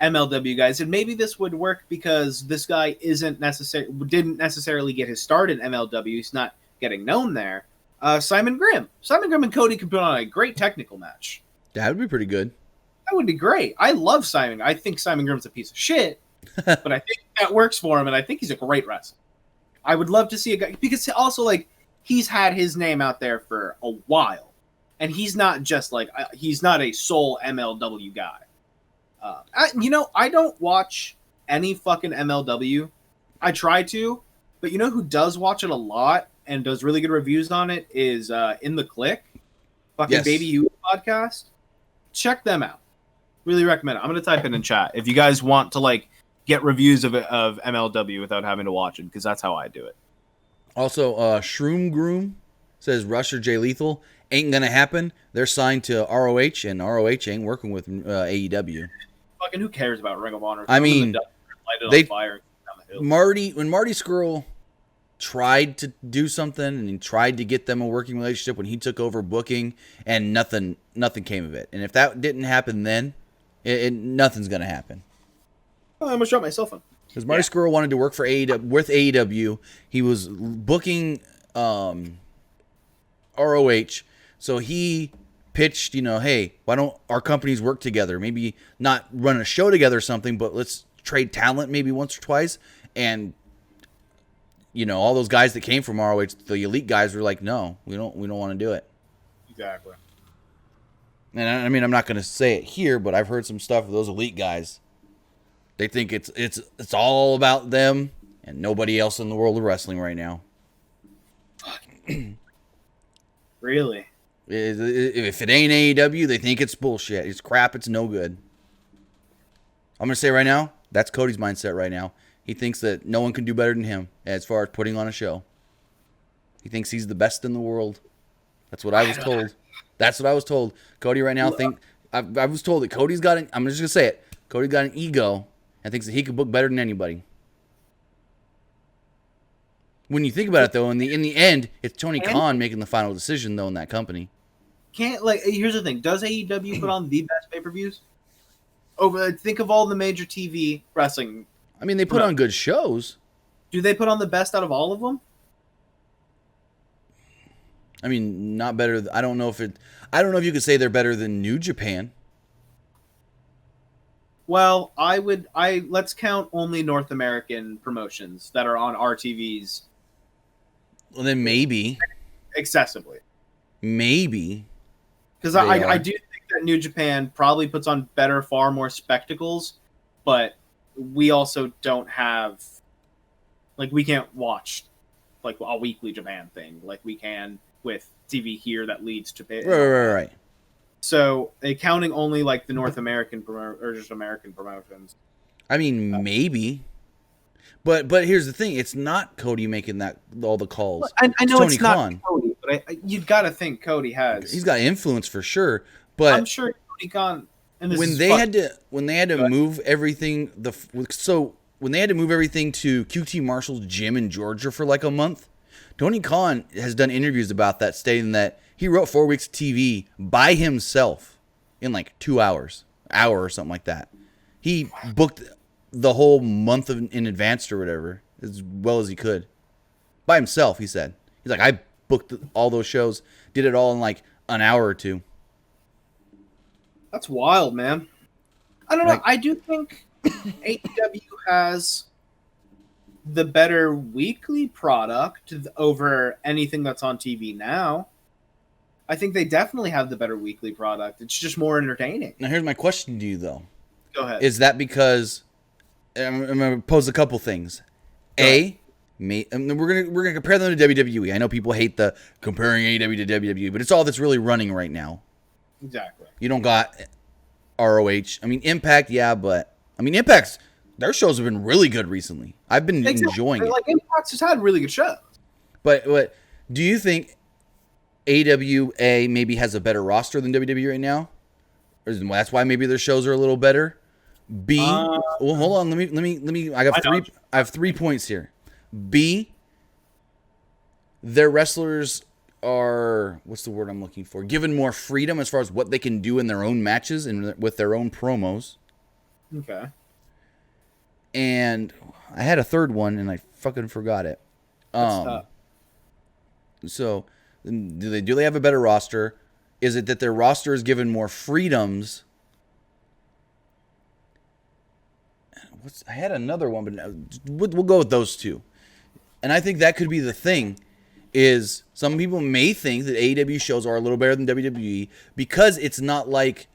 [SPEAKER 1] MLW guys, and maybe this would work because this guy didn't necessarily get his start in MLW. He's not getting known there. Simon Grimm and Cody could put on a great technical match.
[SPEAKER 2] That would be pretty good.
[SPEAKER 1] That would be great. I love Simon. I think Simon Grimm's a piece of shit, but I think that works for him, and I think he's a great wrestler. I would love to see a guy, because also, like, he's had his name out there for a while. And he's not just like, he's not a sole MLW guy. I don't watch any fucking MLW. I try to, but you know who does watch it a lot and does really good reviews on it is In the Click, fucking Baby You podcast. Check them out. Really recommend it. I'm going to type it in chat if you guys want to like get reviews of MLW without having to watch it, because that's how I do it.
[SPEAKER 2] Also, Shroom Groom says Rush or Jay Lethal. Ain't gonna happen. They're signed to ROH, and ROH ain't working with AEW.
[SPEAKER 1] Fucking who cares about Ring of Honor?
[SPEAKER 2] I mean,
[SPEAKER 1] light it on fire down the hill.
[SPEAKER 2] When Marty Scurll tried to do something and he tried to get them a working relationship when he took over booking, and nothing came of it. And if that didn't happen, then nothing's gonna happen.
[SPEAKER 1] Oh, I'm gonna shut my cell phone.
[SPEAKER 2] Because Marty Scurll wanted to work for with AEW, he was booking ROH. So he pitched, hey, why don't our companies work together? Maybe not run a show together or something, but let's trade talent maybe once or twice. And, all those guys that came from ROH, the elite guys were like, no, we don't want to do it.
[SPEAKER 1] Exactly.
[SPEAKER 2] And I mean, I'm not going to say it here, but I've heard some stuff of those elite guys. They think it's all about them and nobody else in the world of wrestling right now.
[SPEAKER 1] Really?
[SPEAKER 2] If it ain't AEW, they think it's bullshit. It's crap. It's no good. I'm going to say right now, that's Cody's mindset right now. He thinks that no one can do better than him as far as putting on a show. He thinks he's the best in the world. That's what I was told. That's what I was told. Cody right now I was told that Cody's got I'm just going to say it. Cody's got an ego and thinks that he can book better than anybody. When you think about it, though, in the end, it's Tony Khan making the final decision, though, in that company.
[SPEAKER 1] Here's the thing. Does AEW put on the best pay-per-views? Think of all the major TV wrestling.
[SPEAKER 2] I mean, they put on good shows.
[SPEAKER 1] Do they put on the best out of all of them?
[SPEAKER 2] I mean, not better. I don't know if you could say they're better than New Japan.
[SPEAKER 1] Well, let's count only North American promotions that are on RTVs.
[SPEAKER 2] Well, then maybe.
[SPEAKER 1] Excessively.
[SPEAKER 2] Maybe.
[SPEAKER 1] Because I do think that New Japan probably puts on far more spectacles, but we also don't have, we can't watch, a weekly Japan thing like we can with TV here that leads to pay.
[SPEAKER 2] Right.
[SPEAKER 1] So, counting only, the North American or just American promotions.
[SPEAKER 2] I mean, maybe. But here's the thing. It's not Cody making all the calls.
[SPEAKER 1] I know
[SPEAKER 2] Tony
[SPEAKER 1] it's not
[SPEAKER 2] Khan.
[SPEAKER 1] Cody, but you've got to think Cody has.
[SPEAKER 2] He's got influence for sure. But
[SPEAKER 1] I'm sure Tony Khan.
[SPEAKER 2] When they had to move everything, when they had to move everything to QT Marshall's gym in Georgia for a month, Tony Khan has done interviews about that, stating that he wrote 4 weeks of TV by himself in 2 hours, hour or something like that. He booked the whole month in advance or whatever, as well as he could. By himself, he said. He's like, I booked all those shows, did it all in an hour or two.
[SPEAKER 1] That's wild, man. I don't know. I do think AEW has the better weekly product over anything that's on TV now. I think they definitely have the better weekly product. It's just more entertaining.
[SPEAKER 2] Now, here's my question to you, though.
[SPEAKER 1] Go ahead.
[SPEAKER 2] Is that because... I'm going to pose a couple things. A, we're gonna compare them to WWE. I know people hate the comparing AEW to WWE, but it's all that's really running right now.
[SPEAKER 1] Exactly.
[SPEAKER 2] You don't got ROH. I mean, Impact, yeah, but I mean, Impact's their shows have been really good recently. I've been enjoying it.
[SPEAKER 1] Like Impact's just had really good shows.
[SPEAKER 2] But do you think AWA maybe has a better roster than WWE right now? Or that's why maybe their shows are a little better. B. Well, hold on. Let me. I have 3 points here. B. Their wrestlers are, what's the word I'm looking for? Given more freedom as far as what they can do in their own matches and with their own promos.
[SPEAKER 1] Okay.
[SPEAKER 2] And I had a third one and I fucking forgot it. So, do they have a better roster? Is it that their roster is given more freedoms? I had another one, but we'll go with those two. And I think that could be the thing, is some people may think that AEW shows are a little better than WWE because it's not like,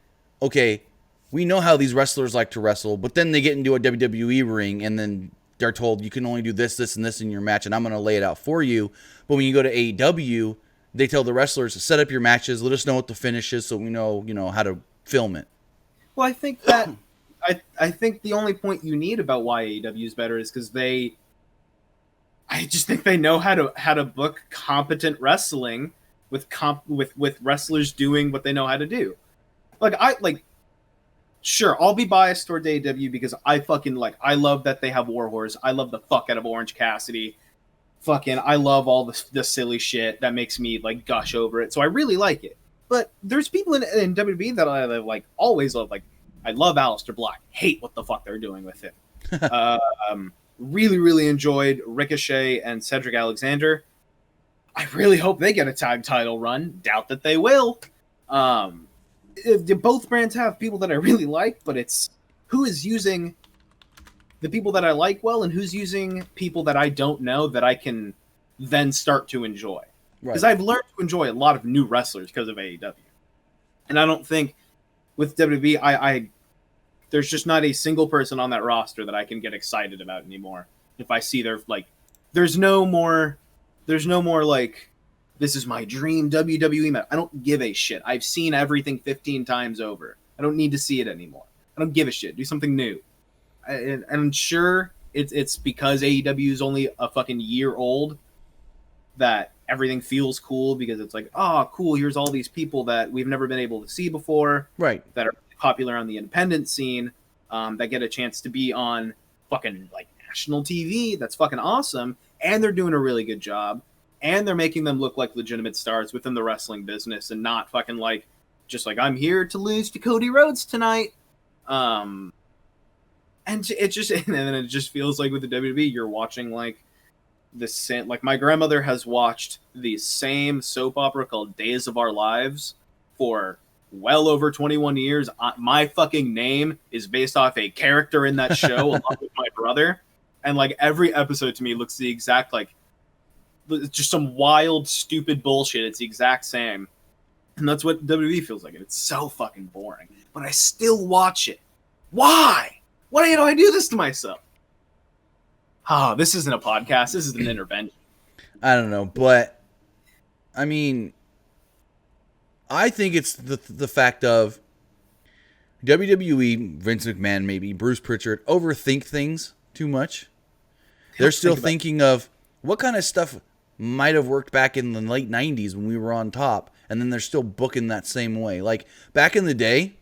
[SPEAKER 2] okay, we know how these wrestlers like to wrestle, but then they get into a WWE ring and then they're told you can only do this, this, and this in your match, and I'm going to lay it out for you. But when you go to AEW, they tell the wrestlers to set up your matches, let us know what the finish is so we know, how to film it.
[SPEAKER 1] Well, I think that I think the only point you need about why AEW is better is because I just think they know how to book competent wrestling with wrestlers doing what they know how to do. Sure, I'll be biased toward AEW because I love that they have Warhorse. I love the fuck out of Orange Cassidy. I love all the silly shit that makes me gush over it. So I really like it. But there's people in WWE that I always love. I love Aleister Black. Hate what the fuck they're doing with him. Really, really enjoyed Ricochet and Cedric Alexander. I really hope they get a tag title run. Doubt that they will. Both brands have people that I really like, but it's who is using the people that I like well and who's using people that I don't know that I can then start to enjoy. Because I've learned to enjoy a lot of new wrestlers because of AEW. And I don't think with WWE, there's just not a single person on that roster that I can get excited about anymore. If I see there's no more this is my dream WWE match. I don't give a shit. I've seen everything 15 times over. I don't need to see it anymore. I don't give a shit. Do something new. And I'm sure it's because AEW is only a fucking year old that everything feels cool because it's cool, here's all these people that we've never been able to see before.
[SPEAKER 2] Right.
[SPEAKER 1] That are popular on the independent scene, that get a chance to be on fucking national TV. That's fucking awesome. And they're doing a really good job. And they're making them look like legitimate stars within the wrestling business and not fucking I'm here to lose to Cody Rhodes tonight. And then it just feels like with the WWE, you're watching the same. My grandmother has watched the same soap opera called Days of Our Lives for well over 21 years. My fucking name is based off a character in that show along with my brother. And every episode to me looks the exact just some wild, stupid bullshit. It's the exact same. And that's what WWE feels like. And it's so fucking boring. But I still watch it. Why? Why do I do this to myself? This isn't a podcast. This is an intervention.
[SPEAKER 2] I don't know. But, I mean, I think it's the fact of WWE, Vince McMahon maybe, Bruce Pritchard, overthink things too much. They're still thinking of what kind of stuff might have worked back in the late 90s when we were on top, and then they're still booking that same way. Back in the day,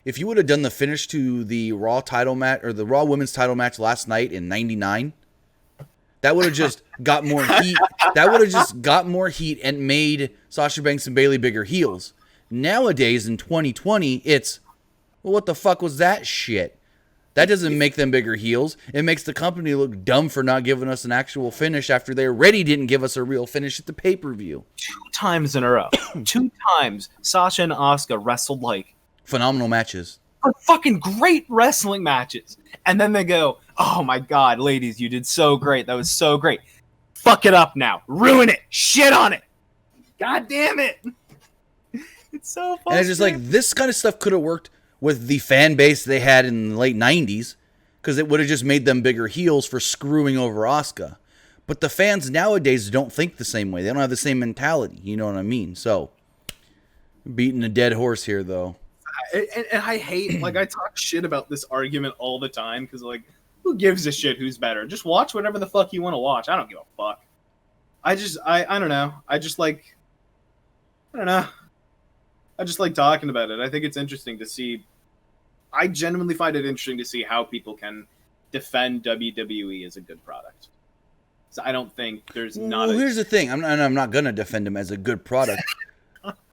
[SPEAKER 2] if you would have done the finish to the Raw title match or the Raw Women's title match last night in 99, that would have just got more heat. That would have just got more heat and made Sasha Banks and Bayley bigger heels. Nowadays in 2020, it's, well, what the fuck was that shit? That doesn't make them bigger heels. It makes the company look dumb for not giving us an actual finish after they already didn't give us a real finish at the pay-per-view.
[SPEAKER 1] 2 times in a row. 2 times Sasha and Asuka wrestled
[SPEAKER 2] phenomenal matches.
[SPEAKER 1] Fucking great wrestling matches. And then they go, oh my god, ladies, you did so great. That was so great. Fuck it up now. Ruin it. Shit on it. God damn it. It's so fun.
[SPEAKER 2] And it's just this kind of stuff could have worked with the fan base they had in the late 90s, because it would have just made them bigger heels for screwing over Asuka. But the fans nowadays don't think the same way. They don't have the same mentality. You know what I mean? So, beating a dead horse here, though.
[SPEAKER 1] And I hate, like, I talk shit about this argument all the time because, like, who gives a shit who's better? Just watch whatever the fuck you want to watch. I don't give a fuck. I don't know. I just like talking about it. I think it's interesting to see. I genuinely find it interesting to see how people can defend WWE as a good product. So I don't think there's not.
[SPEAKER 2] Well, here's the thing. I'm not gonna defend them as a good product.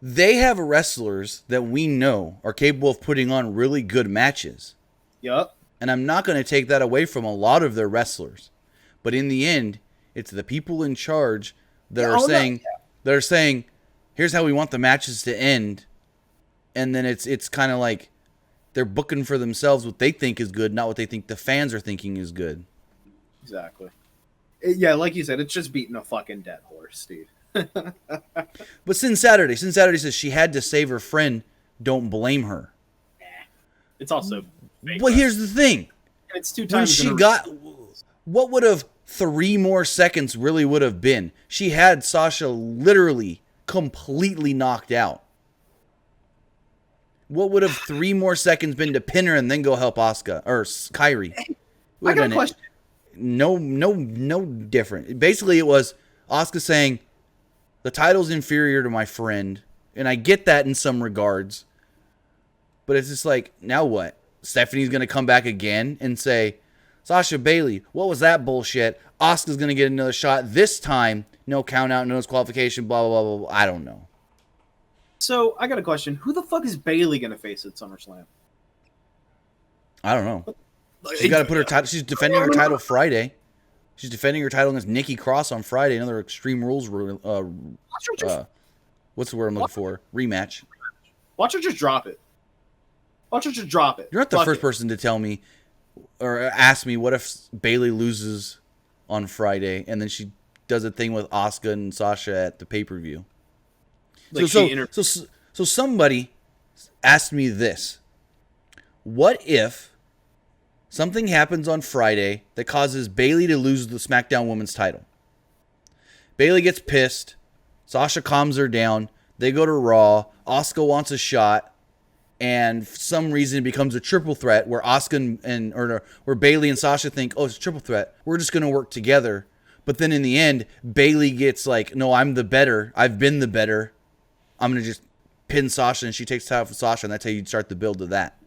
[SPEAKER 2] They have wrestlers that we know are capable of putting on really good matches.
[SPEAKER 1] Yup.
[SPEAKER 2] And I'm not going to take that away from a lot of their wrestlers. But in the end, it's the people in charge that are saying, here's how we want the matches to end. And then it's kind of like they're booking for themselves what they think is good, not what they think the fans are thinking is good.
[SPEAKER 1] Exactly. Yeah, like you said, it's just beating a fucking dead horse, dude.
[SPEAKER 2] But since Saturday says she had to save her friend, don't blame her.
[SPEAKER 1] It's also fake.
[SPEAKER 2] Well, here's the thing.
[SPEAKER 1] It's 2 times.
[SPEAKER 2] When she got, what would have 3 more seconds really would have been? She had Sasha literally completely knocked out. What would have 3 more seconds been to pin her and then go help Asuka or Kairi?
[SPEAKER 1] I got a question.
[SPEAKER 2] No different. Basically, it was Asuka saying, the title's inferior to my friend, and I get that in some regards. But it's just like, now what? Stephanie's going to come back again and say, Sasha Bailey, what was that bullshit? Asuka's going to get another shot. This time, no count out, no disqualification, blah, blah, blah, blah. I don't know.
[SPEAKER 1] So, I got a question. Who the fuck is Bailey going to face at SummerSlam?
[SPEAKER 2] I don't know. She's got to put her title. She's defending her title Friday. She's defending her title against Nikki Cross on Friday. Another Extreme Rules. What's the word I'm looking for? Rematch.
[SPEAKER 1] Watch her just drop it. Watch her just drop it.
[SPEAKER 2] You're not the first person to tell me or ask me what if Bailey loses on Friday and then she does a thing with Asuka and Sasha at the pay-per-view.
[SPEAKER 1] Like
[SPEAKER 2] So somebody asked me this. What if something happens on Friday that causes Bailey to lose the SmackDown Women's title? Bailey gets pissed. Sasha calms her down. They go to Raw. Asuka wants a shot. And for some reason it becomes a triple threat where where Bailey and Sasha think, oh, it's a triple threat. We're just going to work together. But then in the end, Bailey gets like, no, I'm the better. I've been the better. I'm going to just pin Sasha, and she takes time from Sasha, and that's how you start the build to that.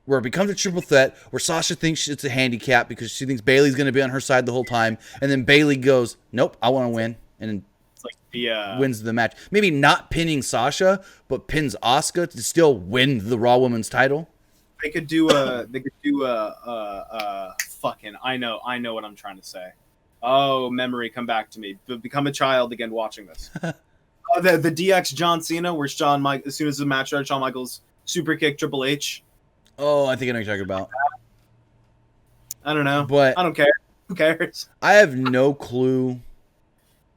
[SPEAKER 2] Where it becomes a triple threat, where Sasha thinks it's a handicap because she thinks Bailey's going to be on her side the whole time, and then Bailey goes, nope, I want to win, and then wins the match. Maybe not pinning Sasha, but pins Asuka to still win the Raw Women's title.
[SPEAKER 1] They could do fucking, I know what I'm trying to say. Oh, memory, come back to me. Become a child again watching this. The DX John Cena, where as soon as the match started, Shawn Michaels super kick Triple H.
[SPEAKER 2] Oh, I think I know what you're talking about.
[SPEAKER 1] I don't know.
[SPEAKER 2] But
[SPEAKER 1] I don't care. Who cares?
[SPEAKER 2] I have no clue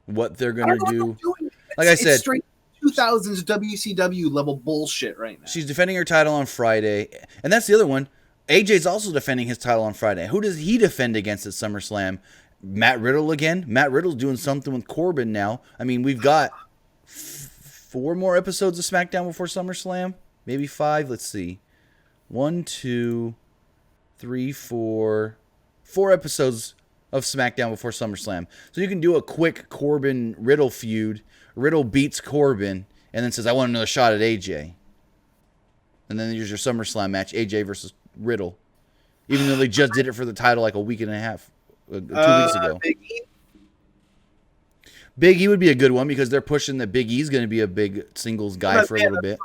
[SPEAKER 2] what they're going to do. Like I said,
[SPEAKER 1] it's straight 2000s WCW level bullshit right now.
[SPEAKER 2] She's defending her title on Friday. And that's the other one. AJ's also defending his title on Friday. Who does he defend against at SummerSlam? Matt Riddle again? Matt Riddle's doing something with Corbin now. I mean, we've got 4 more episodes of SmackDown before SummerSlam. Maybe 5. Let's see. 1, 2, 3, 4. 4 episodes of SmackDown before SummerSlam. So you can do a quick Corbin-Riddle feud. Riddle beats Corbin and then says, I want another shot at AJ. And then there's your SummerSlam match, AJ versus Riddle. Even though they just did it for the title like a week and a half, 2 weeks ago. Big E would be a good one because they're pushing that Big E's going to be a big singles guy for a little bit.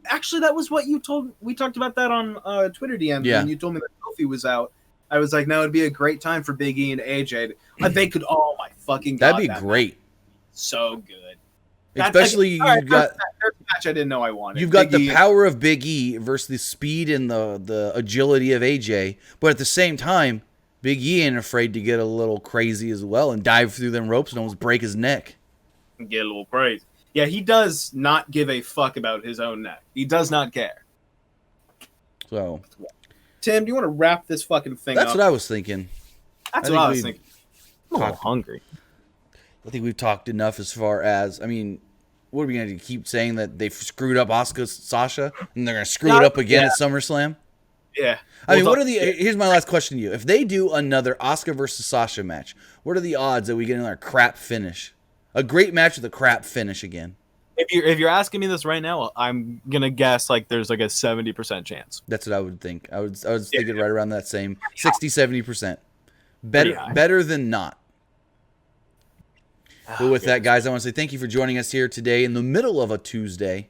[SPEAKER 1] Actually, that was what you told. We talked about that on Twitter DM.
[SPEAKER 2] Yeah.
[SPEAKER 1] When you told me that Kofi was out. I was like, no, it'd be a great time for Big E and AJ. They could, oh my fucking God.
[SPEAKER 2] That'd be great.
[SPEAKER 1] So good.
[SPEAKER 2] Especially you've got
[SPEAKER 1] there's a match I didn't know I wanted.
[SPEAKER 2] You've got the power of Big E versus the speed and the agility of AJ, but at the same time, Big E ain't afraid to get a little crazy as well and dive through them ropes and almost break his neck.
[SPEAKER 1] Get a little crazy. Yeah, he does not give a fuck about his own neck. He does not care.
[SPEAKER 2] So,
[SPEAKER 1] Tim, do you want to wrap this fucking thing up?
[SPEAKER 2] That's what I was thinking.
[SPEAKER 1] That's what I was thinking. I'm a little hungry.
[SPEAKER 2] I think we've talked enough as far as, I mean, what are we going to keep saying that they've screwed up Asuka Sasha and they're going to screw it up again at SummerSlam?
[SPEAKER 1] Yeah.
[SPEAKER 2] I mean, here's my last question to you. If they do another Asuka versus Sasha match, what are the odds that we get another crap finish? A great match with a crap finish again.
[SPEAKER 1] If you're asking me this right now, I'm going to guess like there's like a 70% chance.
[SPEAKER 2] That's what I would think. I was thinking right around that same 60, 70%. Better than not. But with that, guys, I want to say thank you for joining us here today in the middle of a Tuesday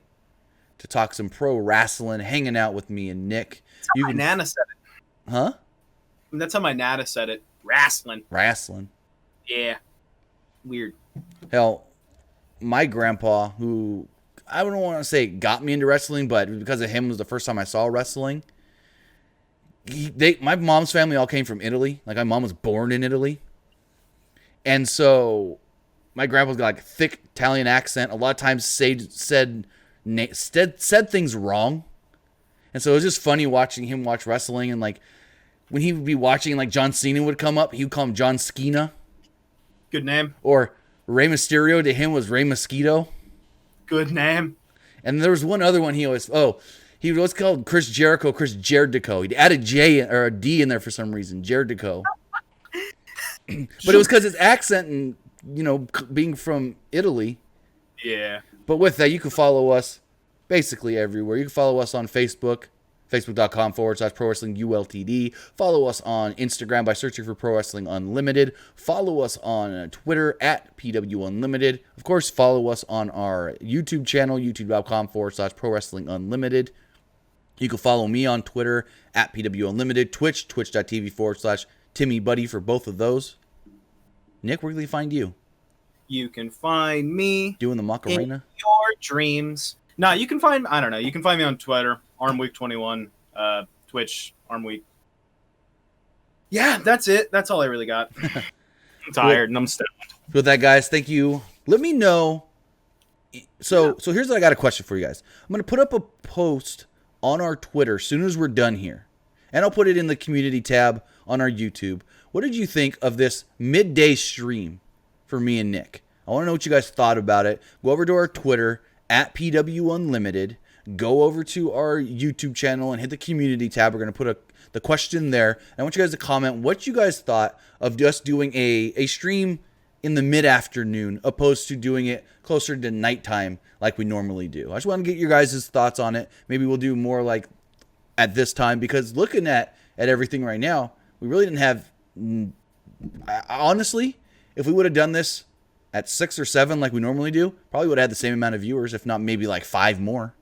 [SPEAKER 2] to talk some pro wrestling, hanging out with me and Nick.
[SPEAKER 1] That's how my Nana said it.
[SPEAKER 2] Huh?
[SPEAKER 1] That's how my Nana said it. Wrestling. Yeah. Weird.
[SPEAKER 2] Hell, my grandpa, who I don't want to say got me into wrestling, but because of him was the first time I saw wrestling. My mom's family all came from Italy. Like, my mom was born in Italy. And so my grandpa's got like a thick Italian accent. A lot of times said things wrong. And so it was just funny watching him watch wrestling. And like when he would be watching, like John Cena would come up, he would call him John Skina.
[SPEAKER 1] Good name.
[SPEAKER 2] Or Rey Mysterio to him was Rey Mosquito.
[SPEAKER 1] Good name.
[SPEAKER 2] And there was one other one he was called Chris Jericho, Chris Jericho. He'd add a J or a D in there for some reason, Jericho. But it was because his accent and, being from Italy.
[SPEAKER 1] Yeah.
[SPEAKER 2] But with that, you can follow us basically everywhere. You can follow us on Facebook, facebook.com/Pro Wrestling ULTD. Follow us on Instagram by searching for Pro Wrestling Unlimited. Follow us on Twitter at PWUnlimited. Of course, follow us on our YouTube channel, youtube.com/Pro Wrestling Unlimited. You can follow me on Twitter at PWUnlimited, twitch.tv/TimmyBuddy for both of those. Nick, where can we find you?
[SPEAKER 1] You can find me
[SPEAKER 2] doing the Macarena
[SPEAKER 1] in your dreams. No, you can find me on Twitter, ArmWeek21, Twitch, ArmWeek. Yeah, that's it. That's all I really got. I'm tired and I'm stoned.
[SPEAKER 2] With that, guys, thank you. Let me know. So here's what I got a question for you guys. I'm going to put up a post on our Twitter as soon as we're done here. And I'll put it in the community tab on our YouTube. What did you think of this midday stream for me and Nick? I want to know what you guys thought about it. Go over to our Twitter at PWUnlimited. Go over to our YouTube channel and hit the community tab. We're going to put the question there. And I want you guys to comment what you guys thought of just doing a stream in the mid-afternoon opposed to doing it closer to nighttime like we normally do. I just want to get your guys' thoughts on it. Maybe we'll do more like at this time, because looking at everything right now, we really didn't have... Honestly, if we would have done this at 6 or 7 like we normally do, probably would have had the same amount of viewers, if not maybe like 5 more.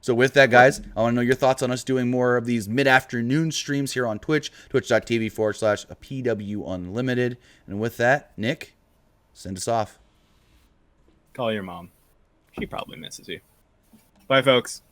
[SPEAKER 2] So with that, guys, I want to know your thoughts on us doing more of these mid-afternoon streams here on Twitch, twitch.tv/PWUnlimited. And with that, Nick, send us off.
[SPEAKER 1] Call your mom. She probably misses you. Bye, folks.